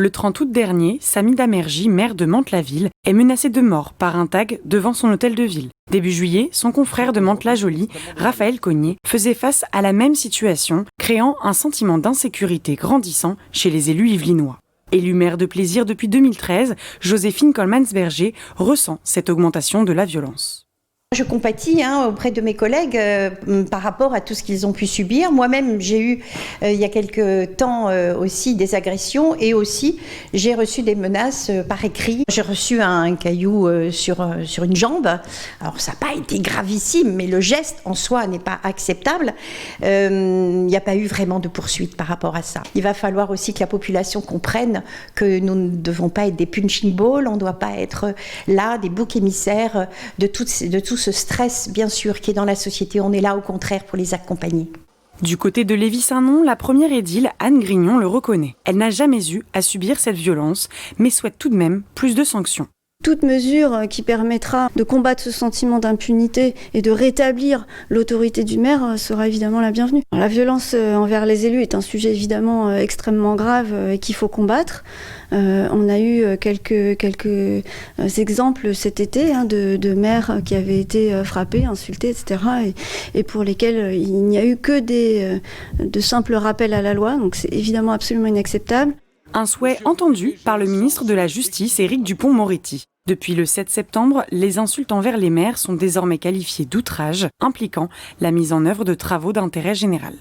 Le 30 août dernier, Samy Damergy, maire de Mantes-la-Ville, est menacé de mort par un tag devant son hôtel de ville. Début juillet, son confrère de Mantes-la-Jolie, Raphaël Cognier, faisait face à la même situation, créant un sentiment d'insécurité grandissant chez les élus yvelinois. Élue maire de Plaisir depuis 2013, Joséphine Coleman-Berger ressent cette augmentation de la violence. Je compatis auprès de mes collègues par rapport à tout ce qu'ils ont pu subir. Moi-même, j'ai eu il y a quelques temps aussi des agressions et aussi j'ai reçu des menaces par écrit. J'ai reçu un caillou sur une jambe. Alors ça n'a pas été gravissime, mais le geste en soi n'est pas acceptable. Il n'y a pas eu vraiment de poursuite par rapport à ça. Il va falloir aussi que la population comprenne que nous ne devons pas être des punching balls, on ne doit pas être là des boucs émissaires de tout ce stress, bien sûr, qui est dans la société. On est là, au contraire, pour les accompagner. Du côté de Lévis-Saint-Non, la première édile, Anne Grignon, le reconnaît. Elle n'a jamais eu à subir cette violence, mais souhaite tout de même plus de sanctions. Toute mesure qui permettra de combattre ce sentiment d'impunité et de rétablir l'autorité du maire sera évidemment la bienvenue. La violence envers les élus est un sujet évidemment extrêmement grave et qu'il faut combattre. On a eu quelques exemples cet été de maires qui avaient été frappés, insultés, etc. et pour lesquels il n'y a eu que de simples rappels à la loi. Donc c'est évidemment absolument inacceptable. Un souhait entendu par le ministre de la Justice, Éric Dupond-Moretti. Depuis le 7 septembre, les insultes envers les maires sont désormais qualifiées d'outrage, impliquant la mise en œuvre de travaux d'intérêt général.